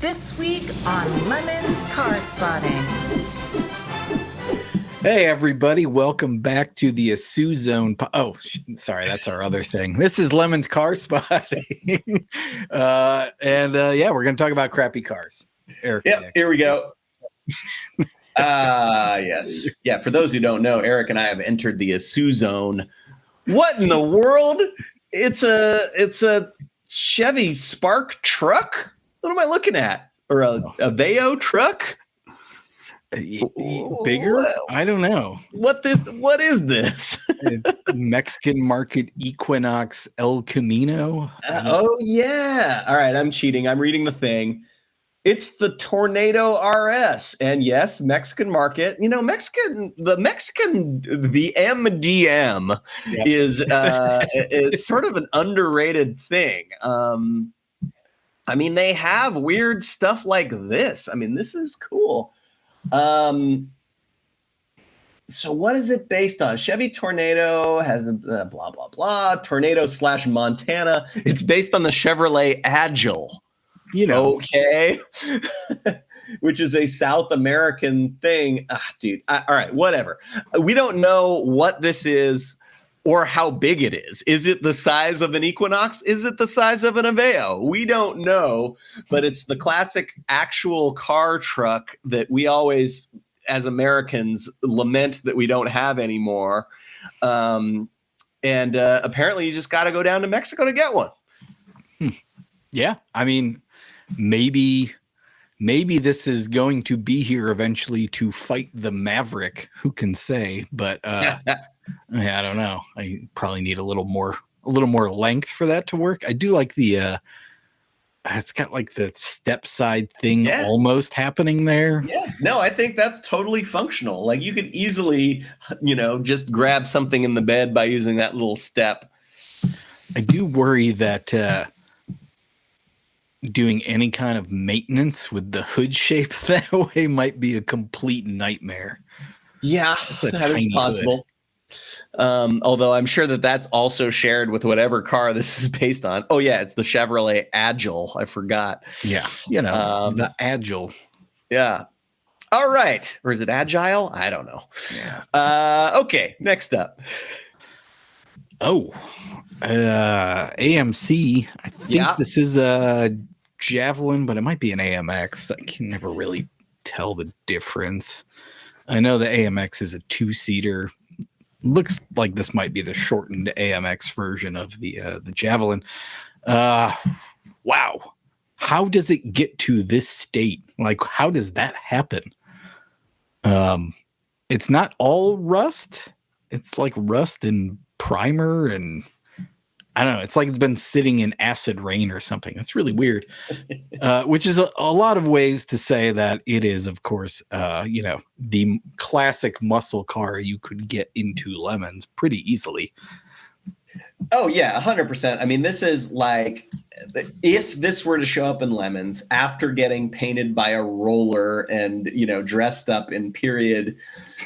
This week on Lemon's Car Spotting. Hey, everybody. Welcome back to the Asu Zone. Sorry, that's our other thing. This is Lemon's Car Spotting. We're going to talk about crappy cars. Eric. Yep, here we go. Yes. Yeah, for those who don't know, Eric and I have entered the Asu Zone. What in the world? It's a Chevy Spark truck? What am I looking at? Or a Aveo truck? Bigger? I don't know. What is this? Mexican market Equinox El Camino. Oh yeah. All right, I'm cheating. I'm reading the thing. It's the Tornado RS. And yes, Mexican market. You know, the MDM is sort of an underrated thing. I mean, they have weird stuff like this. I mean, this is cool. So what is it based on? Chevy Tornado has a blah, blah, blah. Tornado / Montana. It's based on the Chevrolet Agile. You know. Okay. Which is a South American thing. Dude. All right, whatever. We don't know what this is or how big it is. Is it the size of an Equinox? Is it the size of an Aveo? We don't know, but it's the classic actual car truck that we always, as Americans, lament that we don't have anymore. Apparently you just got to go down to Mexico to get one. Yeah. I mean, maybe this is going to be here eventually to fight the Maverick. Who can say? But yeah, I don't know. I probably need a little more length for that to work. I do like the it's got like the step side thing almost happening there. Yeah. No, I think that's totally functional. Like you could easily, just grab something in the bed by using that little step. I do worry that doing any kind of maintenance with the hood shape that way might be a complete nightmare. Yeah, that is possible. Hood. Although I'm sure that's also shared with whatever car this is based on. Oh yeah, it's the Chevrolet Agile. I forgot. Yeah, the Agile. Yeah. All right. Or is it Agile? I don't know. Yeah. Okay. Next up. Oh, AMC. I think this is a Javelin, but it might be an AMX. I can never really tell the difference. I know the AMX is a 2-seater. Looks like this might be the shortened AMX version of the Javelin. Wow. How does it get to this state? Like, how does that happen? It's not all rust. It's like rust and primer and I don't know. It's like it's been sitting in acid rain or something. That's really weird. Which is a lot of ways to say that it is, of course, the classic muscle car you could get into Lemons pretty easily. Oh, yeah, 100%. I mean, this is like if this were to show up in Lemons after getting painted by a roller and, dressed up in period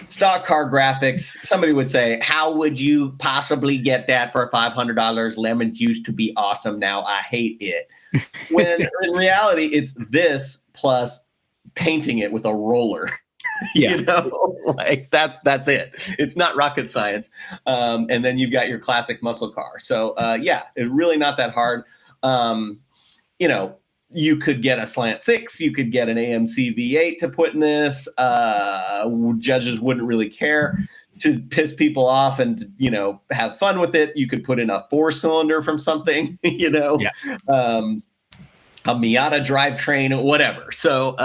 stock car graphics, somebody would say, how would you possibly get that for $500? Lemons used to be awesome. Now I hate it. When in reality, it's this plus painting it with a roller. Yeah. Like that's it. It's not rocket science. And then you've got your classic muscle car. So it's really not that hard. You could get a Slant 6, you could get an AMC V8 to put in this. Judges wouldn't really care. To piss people off and have fun with it, you could put in a 4-cylinder from something, a Miata drivetrain, whatever. So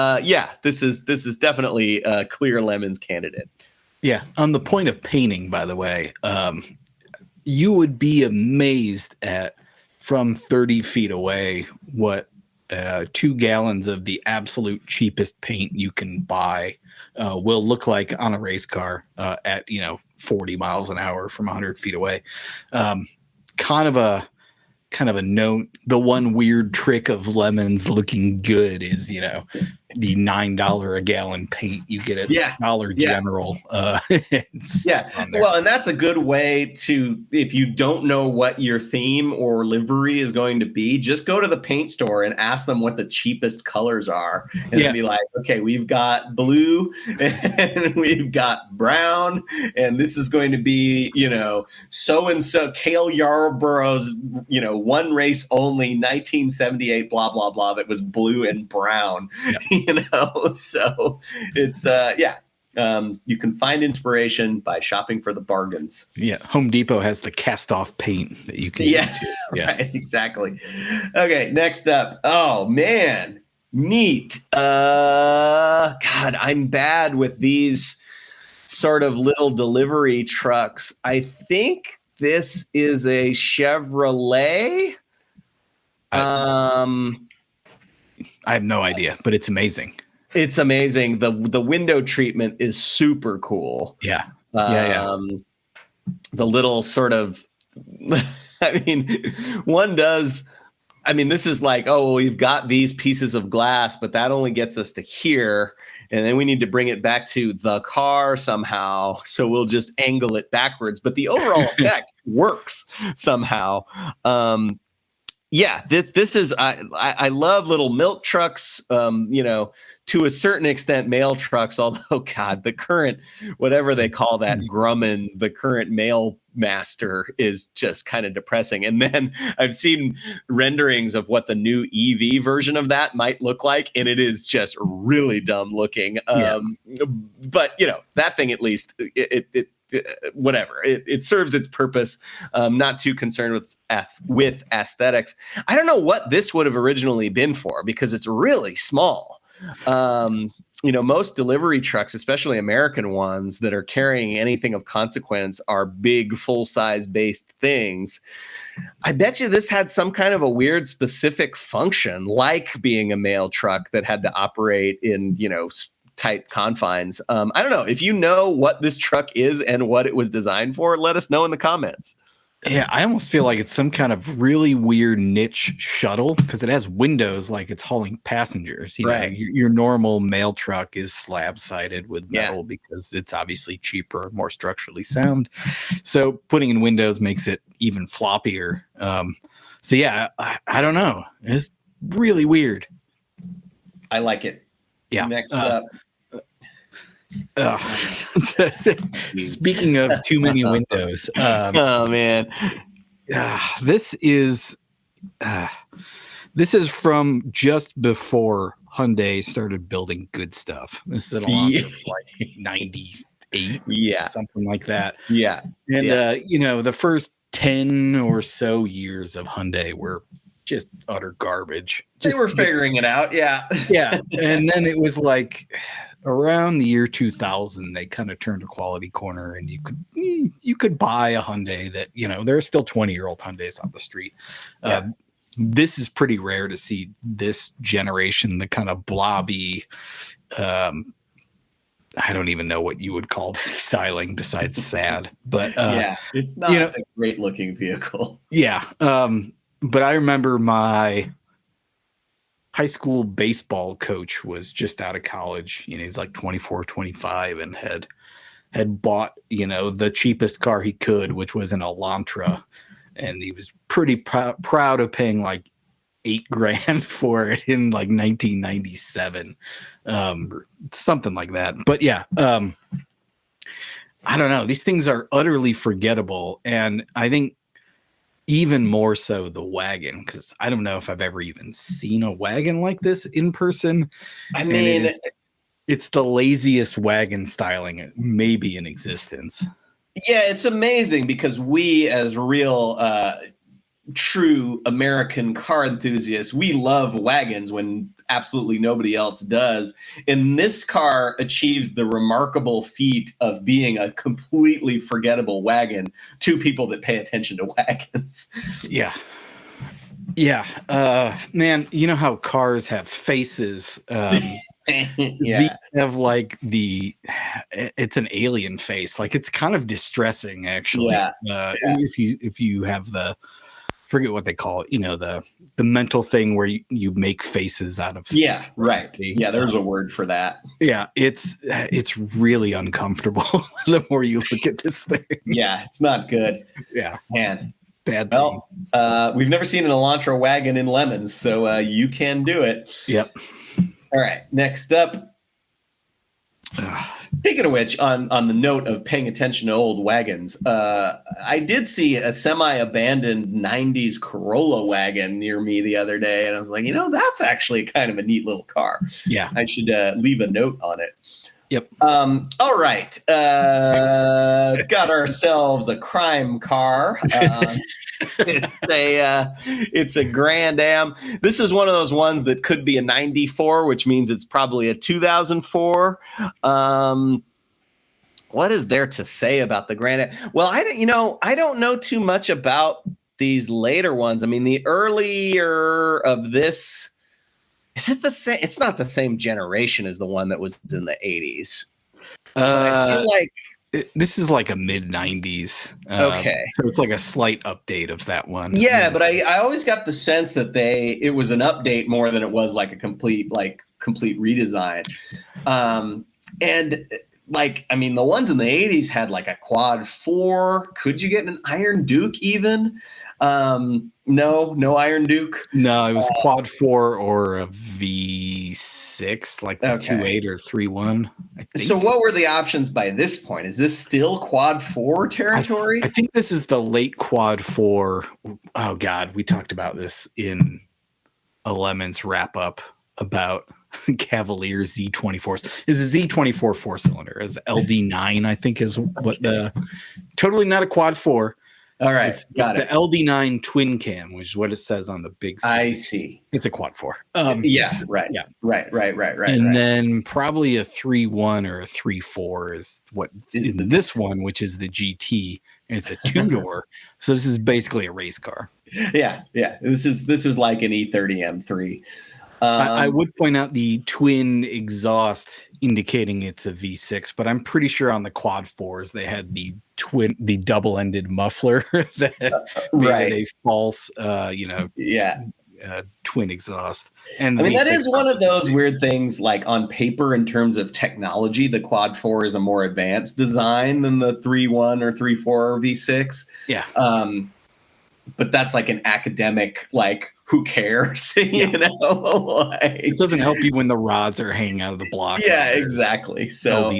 this is definitely a clear Lemons candidate. Yeah. On the point of painting, by the way, you would be amazed at from 30 feet away what 2 gallons of the absolute cheapest paint you can buy will look like on a race car at 40 miles an hour from 100 feet away. Kind of a known, the one weird trick of Lemons looking good is the $9 a gallon paint you get at Dollar General. Well, and that's a good way to, if you don't know what your theme or livery is going to be, just go to the paint store and ask them what the cheapest colors are, and then be like, okay, we've got blue and we've got brown, and this is going to be, so and so Cale Yarborough's, one race only 1978 blah blah blah that was blue and brown. So it's you can find inspiration by shopping for the bargains. Home Depot has the cast off paint that you can use too. Right, exactly. Okay, next up, oh man, neat. God, I'm bad with these sort of little delivery trucks. I think this is a Chevrolet. I have no idea, but it's amazing. It's amazing. The window treatment is super cool. Yeah. The little sort of, this is like, oh, we've got these pieces of glass, but that only gets us to here. And then we need to bring it back to the car somehow. So we'll just angle it backwards. But the overall effect works somehow. This is, I love little milk trucks, to a certain extent, mail trucks, although, God, the current, whatever they call that, Grumman, the current mail master is just kind of depressing. And then I've seen renderings of what the new EV version of that might look like, and it is just really dumb looking. But, that thing, at least, whatever, it serves its purpose. Not too concerned with aesthetics. I don't know what this would have originally been for, because it's really small. Most delivery trucks, especially American ones that are carrying anything of consequence, are big, full-size based things. I bet you this had some kind of a weird specific function, like being a mail truck that had to operate in, tight confines. I don't know. If you know what this truck is and what it was designed for, let us know in the comments. Yeah, I almost feel like it's some kind of really weird niche shuttle, because it has windows like it's hauling passengers. Your normal mail truck is slab-sided with metal because it's obviously cheaper, more structurally sound. So putting in windows makes it even floppier. I don't know. It's really weird. I like it. Yeah. Next up. Speaking of too many windows, oh man, this is from just before Hyundai started building good stuff. This is a launch of like 98, something like that. And the first 10 or so years of Hyundai were just utter garbage. They were figuring it out. Yeah. And then it was like around the year 2000, they kind of turned a quality corner, and you could buy a Hyundai that, there are still 20-year-old Hyundais on the street. This is pretty rare to see this generation, the kind of blobby, I don't even know what you would call this styling besides sad, but it's not a great looking vehicle. But I remember my high school baseball coach was just out of college. He's like 24, 25, and had bought, the cheapest car he could, which was an Elantra. And he was pretty proud of paying like $8,000 for it in like 1997. Something like that. But I don't know. These things are utterly forgettable. And I think even more so the Wagon, because I don't know if I've ever even seen a Wagon like this in person. I mean, it's the laziest Wagon styling maybe in existence. Yeah, it's amazing because we, as real true American car enthusiasts, we love wagons when absolutely nobody else does. And this car achieves the remarkable feat of being a completely forgettable wagon to people that pay attention to wagons. Man, you know how cars have faces. They have like it's an alien face. Like, it's kind of distressing, actually. If you have the forget what they call it. You know, the mental thing where you make faces out of. Yeah, right. Yeah, there's a word for that. Yeah, it's really uncomfortable the more you look at this thing. Yeah, it's not good. Yeah, man. Bad well, things. We've never seen an Elantra wagon in lemons, so you can do it. Yep. All right, next up. Speaking of which, on the note of paying attention to old wagons, I did see a semi-abandoned 90s Corolla wagon near me the other day, and I was like, that's actually kind of a neat little car. Yeah. I should leave a note on it. Yep. All right. Got ourselves a crime car. It's a Grand Am. This is one of those ones that could be a 94, which means it's probably a 2004. What is there to say about the Grand Am? Well, I don't know too much about these later ones. I mean, the earlier of this, is it the same? It's not the same generation as the one that was in the 80s. I feel like this is like a mid-90s. Okay. So it's like a slight update of that one. Yeah, but I always got the sense that it was an update more than it was like a complete redesign. And the ones in the 80s had like a quad 4. Could you get an Iron Duke even? No Iron Duke. No, it was a quad 4 or a V6, like the 2.8 or 3.1. So what were the options by this point? Is this still quad 4 territory? I think this is the late quad 4. Oh God, we talked about this in a Lemons wrap up about Cavalier Z24s. Is a Z24 4-cylinder. Is LD9, I think, is what totally not a quad 4. All right, got it. The LD9 twin cam, which is what it says on the big stage. I see. It's a quad 4. Right. Yeah. Right. And then probably a 3.1 or a 3.4 is what in this one, which is the GT, and it's a 2-door. So this is basically a race car. Yeah. This is like an E30 M3. I would point out the twin exhaust indicating it's a V6, but I'm pretty sure on the quad 4s they had the double-ended muffler that made it a false, twin exhaust. And I mean, that is one of those weird things, like on paper in terms of technology, the quad 4 is a more advanced design than the 3.1 or 3.4 or V6. Yeah. But that's like an academic, like, who cares? It doesn't help you when the rods are hanging out of the block. Yeah, exactly. So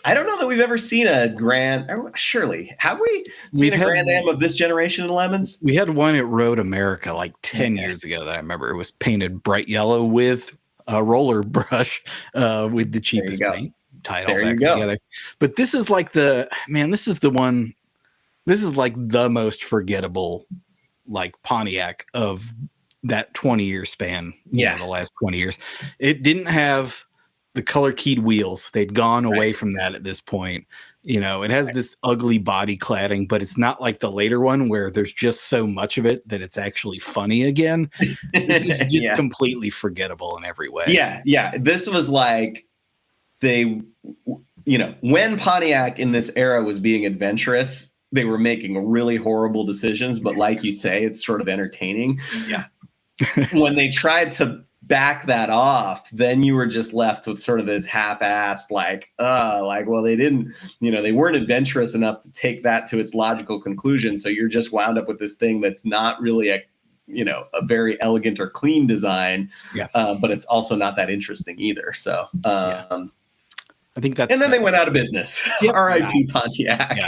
I don't know that we've ever seen a Grand. Surely, have we seen a Grand Am of this generation in Lemons? We had one at Road America like 10 years ago that I remember. It was painted bright yellow with a roller brush with the cheapest paint. Tied all back together. But this is like this is the one. This is like the most forgettable, like Pontiac of that 20-year span. The last 20 years. It didn't have the color keyed wheels. They'd gone away from that at this point. It has this ugly body cladding, but it's not like the later one where there's just so much of it that it's actually funny again. This is just completely forgettable in every way. Yeah. This was like when Pontiac in this era was being adventurous, they were making really horrible decisions, but like you say, it's sort of entertaining. Yeah. When they tried to back that off, then you were just left with sort of this half-assed, well, they didn't, they weren't adventurous enough to take that to its logical conclusion. So you're just wound up with this thing that's not really a very elegant or clean design, but it's also not that interesting either. So, I think that's. And then they went out of business. R.I.P. Pontiac.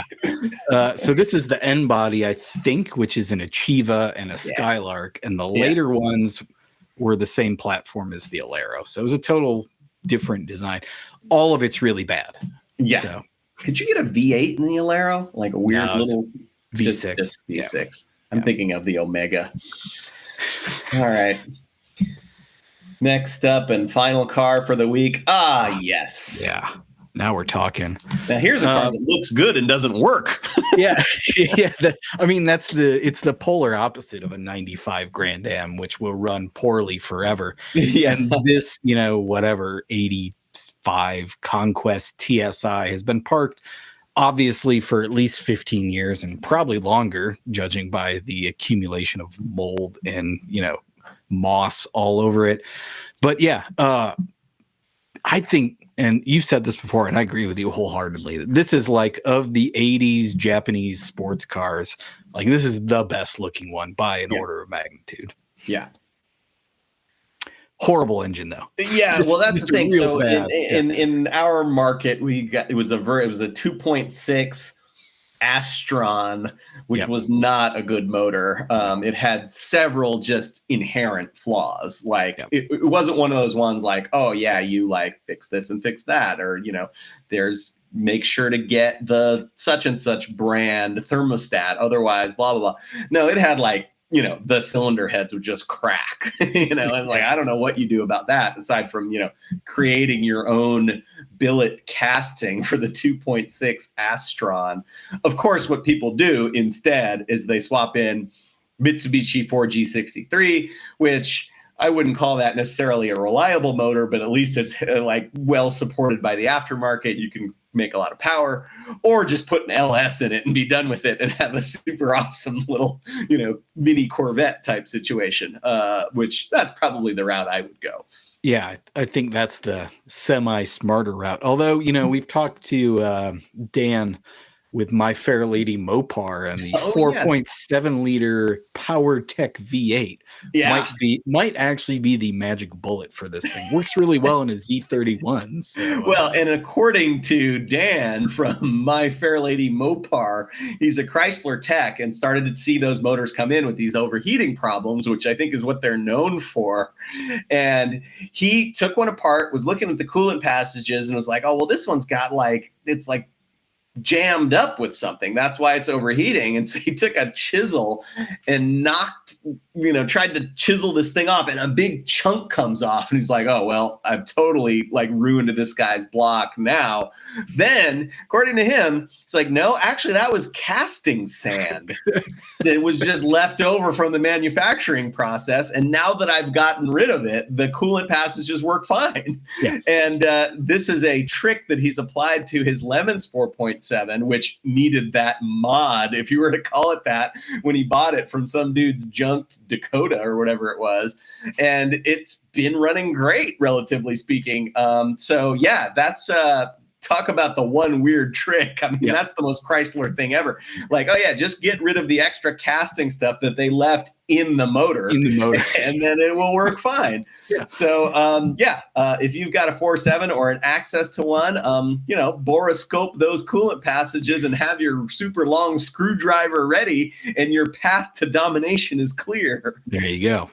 Yeah. So this is the N body, I think, which is an Achieva and a Skylark, and the later ones were the same platform as the Alero. So it was a total different design. All of it's really bad. Yeah. So, could you get a V8 in the Alero? Like a weird little V6. Just V6. I'm thinking of the Omega. All right. Next up and final car for the week. Yes. Yeah. Now we're talking. Now here's a car that looks good and doesn't work. Yeah. It's the polar opposite of a 95 Grand Am, which will run poorly forever. Yeah. And this, 85 Conquest TSI has been parked obviously for at least 15 years and probably longer, judging by the accumulation of mold and, moss all over it. But yeah, I think, and you've said this before, and I agree with you wholeheartedly, this is like of the 80s Japanese sports cars, like this is the best looking one by an order of magnitude. Yeah. Horrible engine though. Yeah, well, that's the thing. So in our market, it was a 2.6 Astron, which was not a good motor. It had several just inherent flaws. Like it wasn't one of those ones like, oh yeah, you like fix this and fix that, or there's make sure to get the such and such brand thermostat, otherwise blah blah blah. No, it had like the cylinder heads would just crack, and like, I don't know what you do about that aside from, creating your own billet casting for the 2.6 Astron. Of course, what people do instead is they swap in Mitsubishi 4G63, which I wouldn't call that necessarily a reliable motor, but at least it's like well supported by the aftermarket. You can make a lot of power, or just put an LS in it and be done with it and have a super awesome little, mini Corvette type situation, which that's probably the route I would go. Yeah, I think that's the semi-smarter route. Although, we've talked to Dan with My Fair Lady Mopar and the 4.7 liter Power Tech V8 might actually be the magic bullet for this thing. Works really well in a Z31. So, well, and according to Dan from My Fair Lady Mopar, he's a Chrysler tech and started to see those motors come in with these overheating problems, which I think is what they're known for. And he took one apart, was looking at the coolant passages and was like, oh, well, this one's got it's like jammed up with something. That's why it's overheating. And so he took a chisel and tried to chisel this thing off, and a big chunk comes off. And he's like, oh, well, I've totally ruined this guy's block now. Then, according to him, it's like, no, actually, that was casting sand. It was just left over from the manufacturing process. And now that I've gotten rid of it, the coolant passages work fine. Yeah. And this is a trick that he's applied to his Lemons 4.7, which needed that mod, if you were to call it that, when he bought it from some dude's junked Dakota or whatever it was. And it's been running great, relatively speaking. So yeah, that's talk about the one weird trick. I mean, that's the most Chrysler thing ever. Like, oh yeah, just get rid of the extra casting stuff that they left in the motor, and then it will work fine. Yeah. So if you've got a 4.7 or an access to one, boroscope those coolant passages and have your super long screwdriver ready, and your path to domination is clear. There you go.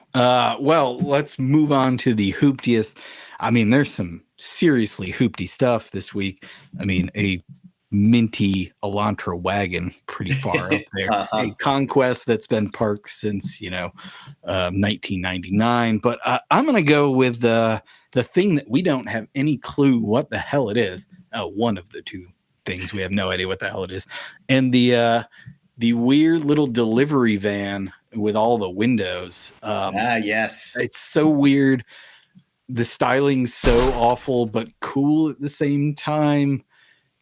Well, let's move on to the hooptiest. I mean, there's some seriously hoopty stuff this week. I mean, a minty Elantra wagon, pretty far up there. A Conquest that's been parked since 1999. But I'm going to go with the thing that we don't have any clue what the hell it is. One of the two things we have no idea what the hell it is, and the weird little delivery van with all the windows. Yes, it's so weird. The styling's so awful, but cool at the same time.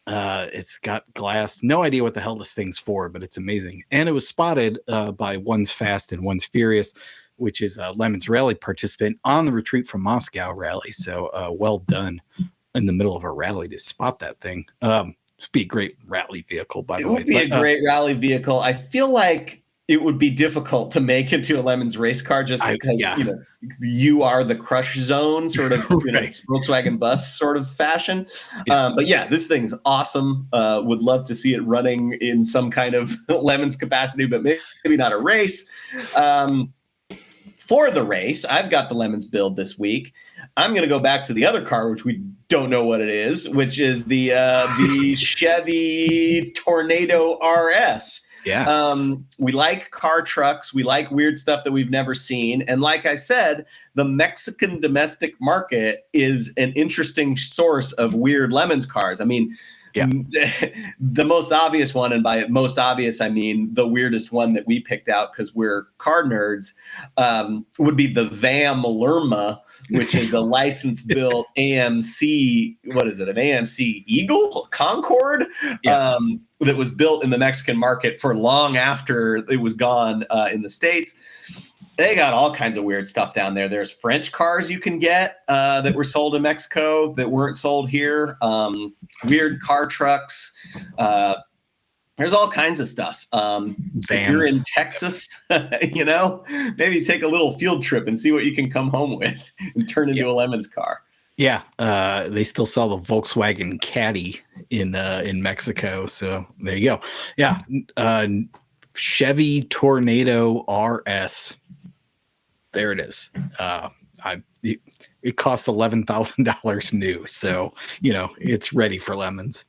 It's got glass. No idea what the hell this thing's for, but it's amazing. And it was spotted by One's Fast and One's Furious, which is a Lemons Rally participant on the Retreat from Moscow rally. So well done in the middle of a rally to spot that thing. It'd be a great rally vehicle, by the way. It would be a great rally vehicle. I feel like it would be difficult to make into a Lemons race car just because you are the crush zone sort of Volkswagen bus sort of fashion. But yeah, this thing's awesome. Would love to see it running in some kind of Lemons capacity, but maybe not a race. For the race, I've got the Lemons build this week. I'm going to go back to the other car, which we don't know what it is, which is the Chevy Tornado RS. Yeah. We like car trucks. We like weird stuff that we've never seen. And like I said, the Mexican domestic market is an interesting source of weird Lemons cars. I mean, the most obvious one, and by most obvious, I mean the weirdest one that we picked out because we're car nerds, would be the VAM Lerma, which is a license-built AMC. What is it? An AMC Eagle Concorde that was built in the Mexican market for long after it was gone in the States. They got all kinds of weird stuff down there. There's French cars you can get that were sold in Mexico that weren't sold here. Weird car trucks. There's all kinds of stuff. If you're in Texas, maybe take a little field trip and see what you can come home with and turn into a Lemons car. Yeah. They still sell the Volkswagen Caddy in Mexico. So there you go. Yeah. Chevy Tornado RS. There it is. It costs $11,000 new. So, it's ready for Lemons.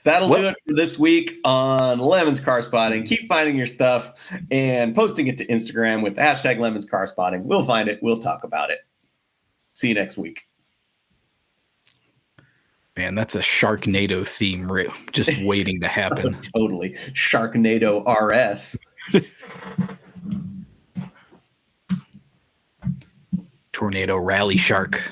That'll do it for this week on Lemons Car Spotting. Keep finding your stuff and posting it to Instagram with the hashtag Lemons Car Spotting. We'll find it. We'll talk about it. See you next week. Man, that's a Sharknado theme just waiting to happen. Totally. Sharknado RS. Tornado Rally Shark.